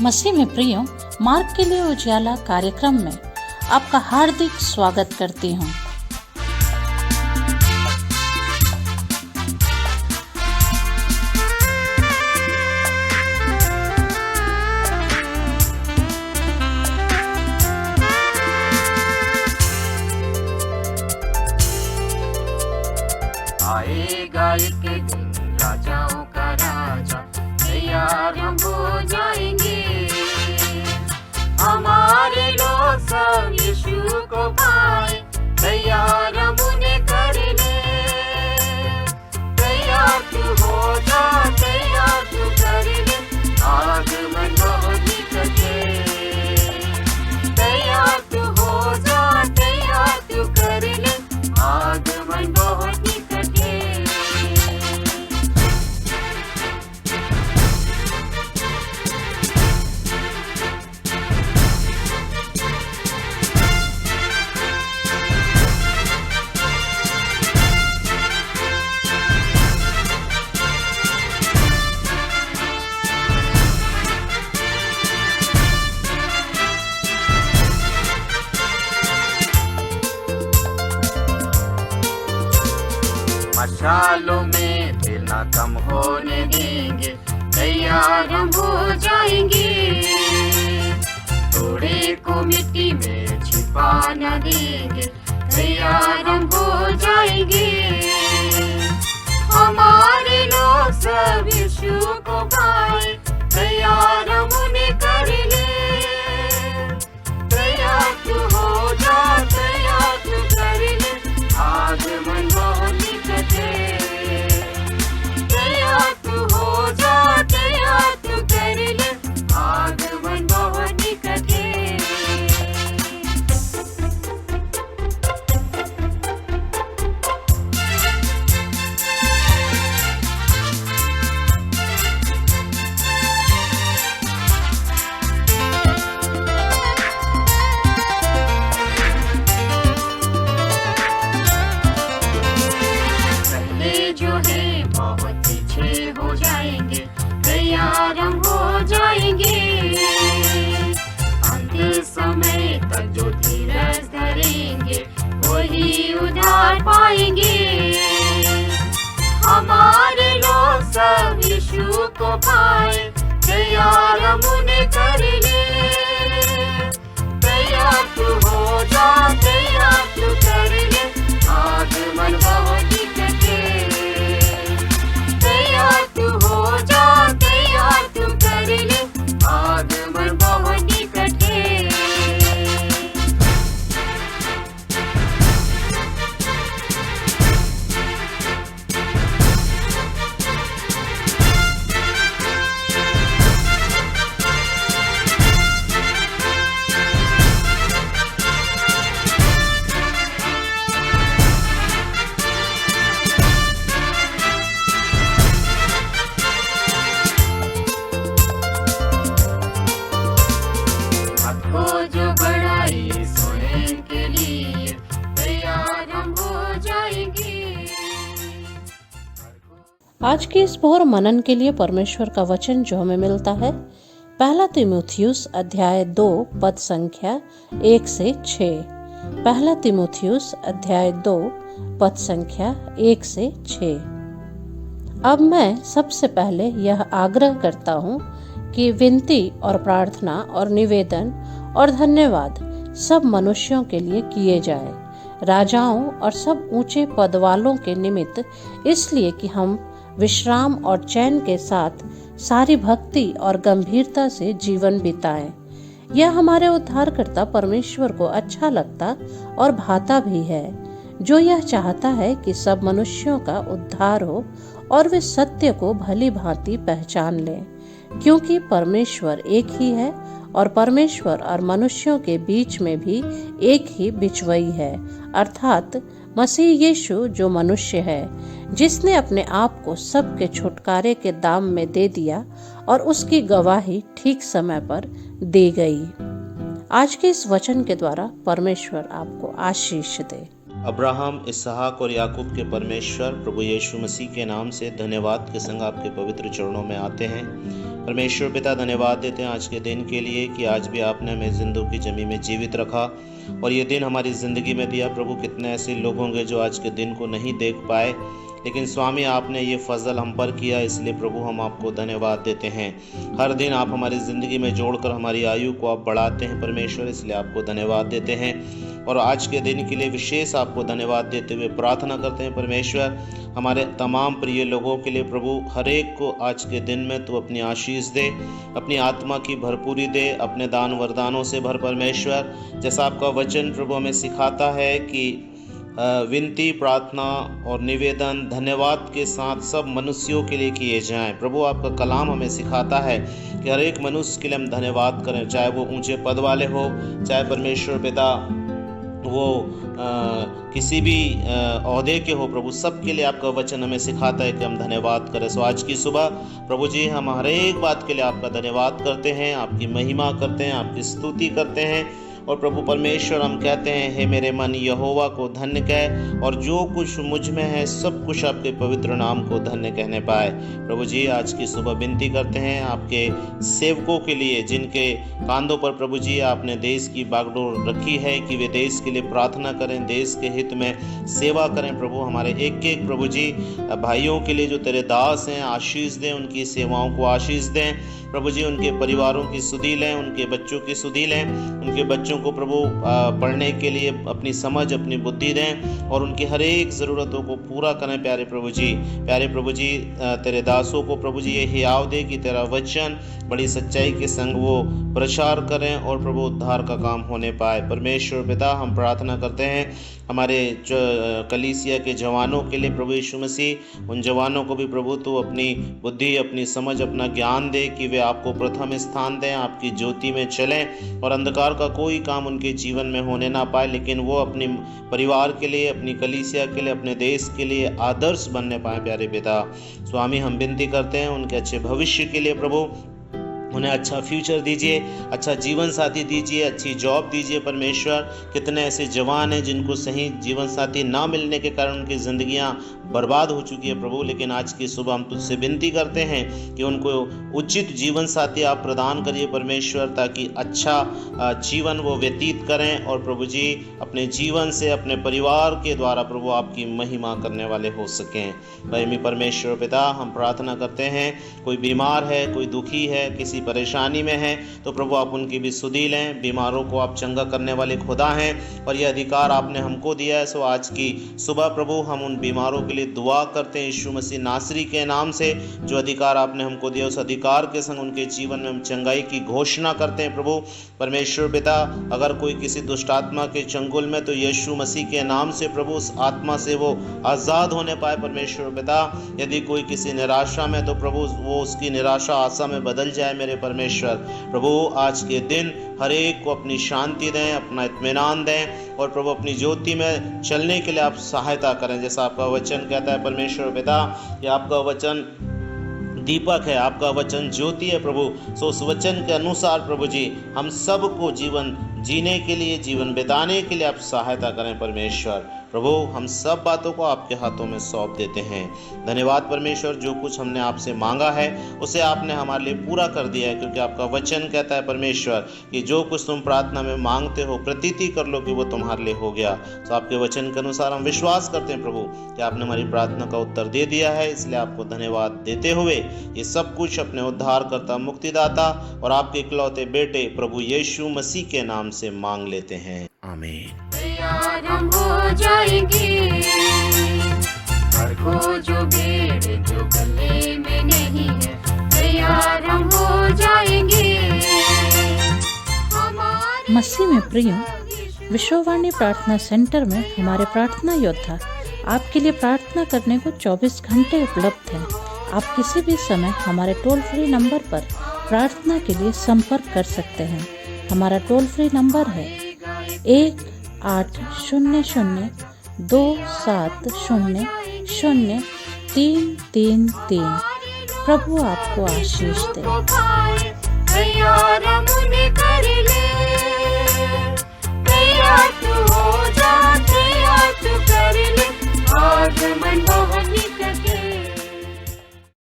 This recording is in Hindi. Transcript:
मसीह में प्रियो, मार्ग के लिए उजाला कार्यक्रम में आपका हार्दिक स्वागत करती हूँ। आएगा एक दिन राजाओं का राजा, तैयार हम हो जाएंगे। हमारे लोग सब यीशु को पाए, तैयार हम उन्हें करने। तैयार तू हो जा, तैयार तू कर ले, आगमन बहुत निकट है। तैयार तू हो जा, तैयार तू कर ले, आगमन बहुत निकट है। मशालों में दिल ना कम होने देंगे, तैयार हम हो जाएंगे। थोड़े को मिट्टी में छिपा न देंगे, तैयार हम हो जाएंगे। हमारे लोग सब यीशु को पाए, तैयार हम उन्हें कर ले। तैयार तू हो जा, तैयार तू कर ले, आगमन बहुत निकट है। तैयार तू हो जा, तैयार तू कर ले, आगमन बहुत निकट है। हो जाएंगे, तैयार हम हो जाएंगे। अंत समय तक जो धीरज धरेंगे, वही उद्धार पाएंगे। हमारे लोग सब यीशु को पाए, तैयार हम उन्हें कर ले। तैयार तू हो जा, तैयार तू कर ले, आगमन बहुत निकट है। तैयार तू हो जा, तैयार तू कर ले, आगमन बहुत निकट है। जो बड़ाई सोने के लिए, तैयार हम हो जाएंगे। आज के इस भोर मनन के लिए परमेश्वर का वचन जो हमें मिलता है, पहला तीमुथियुस अध्याय 2 पद संख्या 1 से 6। पहला तीमुथियुस अध्याय 2 पद संख्या 1 से 6। अब मैं सबसे पहले यह आग्रह करता हूँ कि विनती और प्रार्थना और निवेदन और धन्यवाद सब मनुष्यों के लिए किए जाए, राजाओं और सब ऊंचे पद वालों के निमित्त, इसलिए कि हम विश्राम और चैन के साथ सारी भक्ति और गंभीरता से जीवन बिताएं। यह हमारे उद्धारकर्ता परमेश्वर को अच्छा लगता और भाता भी है, जो यह चाहता है कि सब मनुष्यों का उद्धार हो और वे सत्य को भली भांति पहचान लें। क्योंकि परमेश्वर एक ही है और परमेश्वर और मनुष्यों के बीच में भी एक ही बिचवई है, अर्थात मसीह यीशु जो मनुष्य है, जिसने अपने आप को सबके छुटकारे के दाम में दे दिया और उसकी गवाही ठीक समय पर दी गई। आज के इस वचन के द्वारा परमेश्वर आपको आशीष दे। अब्राहम, इसहाक और याकूब के परमेश्वर प्रभु यीशु मसीह के नाम से धन्यवाद के संग आपके पवित्र चरणों में आते हैं। परमेश्वर पिता, धन्यवाद देते हैं आज के दिन के लिए कि आज भी आपने हमें जिंदगी की जमी में जीवित रखा और ये दिन हमारी ज़िंदगी में दिया। प्रभु, कितने ऐसे लोग होंगे जो आज के दिन को नहीं देख पाए, लेकिन स्वामी आपने ये फजल हम पर किया, इसलिए प्रभु हम आपको धन्यवाद देते हैं। हर दिन आप हमारी ज़िंदगी में जोड़कर हमारी आयु को आप बढ़ाते हैं परमेश्वर, इसलिए आपको धन्यवाद देते हैं। और आज के दिन के लिए विशेष आपको धन्यवाद देते हुए प्रार्थना करते हैं परमेश्वर, हमारे तमाम प्रिय लोगों के लिए प्रभु, हर एक को आज के दिन में तू अपनी आशीष दे, अपनी आत्मा की भरपूरी दे, अपने दान वरदानों से भर परमेश्वर। जैसा आपका वचन प्रभु हमें सिखाता है कि विनती, प्रार्थना और निवेदन धन्यवाद के साथ सब मनुष्यों के लिए किए जाएं। प्रभु, आपका कलाम हमें सिखाता है कि हर एक मनुष्य के लिए हम धन्यवाद करें, चाहे वो ऊंचे पद वाले हो, चाहे परमेश्वर पिता वो किसी भी ओहदे के हो। प्रभु, सबके लिए आपका वचन हमें सिखाता है कि हम धन्यवाद करें। सो आज की सुबह प्रभु जी हम हर एक बात के लिए आपका धन्यवाद करते हैं, आपकी महिमा करते हैं, आपकी स्तुति करते हैं। और प्रभु परमेश्वर, हम कहते हैं, हे मेरे मन यहोवा को धन्य कह, और जो कुछ मुझ में है सब कुछ आपके पवित्र नाम को धन्य कहने पाए। प्रभु जी, आज की सुबह विनती करते हैं आपके सेवकों के लिए, जिनके कांधों पर प्रभु जी आपने देश की बागडोर रखी है, कि वे देश के लिए प्रार्थना करें, देश के हित में सेवा करें। प्रभु, हमारे एक एक प्रभु जी भाइयों के लिए जो तेरे दास हैं, आशीष दें, उनकी सेवाओं को आशीष दें। प्रभु जी, उनके परिवारों की सुधि लें, उनके बच्चों की सुधि लें, उनके बच्चों को प्रभु पढ़ने के लिए अपनी समझ, अपनी बुद्धि दें और उनकी हर एक ज़रूरतों को पूरा करें। प्यारे प्रभु जी, तेरे दासों को प्रभु जी ये हियाव दे कि तेरा वचन बड़ी सच्चाई के संग वो प्रचार करें और प्रभु उद्धार का काम होने पाए। परमेश्वर पिता, हम प्रार्थना करते हैं हमारे कलीसिया के जवानों के लिए प्रभु यीशु मसीह, उन जवानों को भी प्रभु तू अपनी बुद्धि, अपनी समझ, अपना ज्ञान दे कि वे आपको प्रथम स्थान दें, आपकी ज्योति में चलें और अंधकार का कोई काम उनके जीवन में होने ना पाए, लेकिन वो अपने परिवार के लिए, अपनी कलीसिया के लिए, अपने देश के लिए आदर्श बनने पाए। प्यारे पिता स्वामी, हम विनती करते हैं उनके अच्छे भविष्य के लिए प्रभु, उन्हें अच्छा फ्यूचर दीजिए, अच्छा जीवन साथी दीजिए, अच्छी जॉब दीजिए। परमेश्वर, कितने ऐसे जवान हैं जिनको सही जीवन साथी ना मिलने के कारण उनकी ज़िंदगियां बर्बाद हो चुकी है प्रभु, लेकिन आज की सुबह हम तुझसे विनती करते हैं कि उनको उचित जीवन साथी आप प्रदान करिए परमेश्वर, ताकि अच्छा जीवन वो व्यतीत करें और प्रभु जी अपने जीवन से, अपने परिवार के द्वारा प्रभु आपकी महिमा करने वाले हो सकें। प्रेमी परमेश्वर पिता, हम प्रार्थना करते हैं, कोई बीमार है, कोई दुखी है, किसी परेशानी में है, तो प्रभु आप उनकी भी सुधि लें। बीमारों को आप चंगा करने वाले खुदा हैं और यह अधिकार आपने हमको दिया है। सो आज की सुबह प्रभु हम उन बीमारों के लिए दुआ करते हैं यीशु मसीह नासरी के नाम से। जो अधिकार आपने हमको दिया, उस अधिकार के संग उनके जीवन में हम चंगाई की घोषणा करते हैं। प्रभु परमेश्वर पिता, अगर कोई किसी दुष्ट आत्मा के चंगुल में, तो यीशु मसीह के नाम से प्रभु उस आत्मा से वो आज़ाद होने पाए। परमेश्वर पिता, यदि कोई किसी निराशा में, तो प्रभु वो उसकी निराशा आशा में बदल जाए। मेरे परमेश्वर प्रभु, आज के दिन हर एक को अपनी शांति दें, अपना इत्मीनान दें और प्रभु अपनी ज्योति में चलने के लिए आप सहायता करें। जैसा आपका वचन कहता है परमेश्वर पिता, कि आपका वचन दीपक है, आपका वचन ज्योति है प्रभु। सो उस वचन के अनुसार प्रभु जी हम सबको जीवन जीने के लिए, जीवन बिताने के लिए आप सहायता करें परमेश्वर। प्रभु हम सब बातों को आपके हाथों में सौंप देते हैं। धन्यवाद परमेश्वर, जो कुछ हमने आपसे मांगा है उसे आपने हमारे लिए पूरा कर दिया है, क्योंकि आपका वचन कहता है परमेश्वर कि जो कुछ तुम प्रार्थना में मांगते हो प्रतीति कर लो कि वो तुम्हारे लिए हो गया। तो आपके वचन के अनुसार हम विश्वास करते हैं प्रभु कि आपने हमारी प्रार्थना का उत्तर दे दिया है, इसलिए आपको धन्यवाद देते हुए ये सब कुछ अपने उद्धारकर्ता, मुक्तिदाता और आपके इकलौते बेटे प्रभु यीशु मसीह के नाम से मांग लेते हैं, आमीन। तैयार हम हो जाएंगे, हर जो भेड़ जो गले में नहीं है, तैयार हम हो जाएंगे। मसीह में प्रिय, विश्ववाणी प्रार्थना सेंटर में हमारे प्रार्थना योद्धा आपके लिए प्रार्थना करने को 24 घंटे उपलब्ध हैं। आप किसी भी समय हमारे टोल फ्री नंबर पर प्रार्थना के लिए संपर्क कर सकते हैं। हमारा टोल फ्री नंबर है 1800-270-0333। प्रभु आपको आशीष दे। तैयार मुने कर ले, तैयार तू हो जा, तैयार तू कर ले, आगमन बहुत निकट है।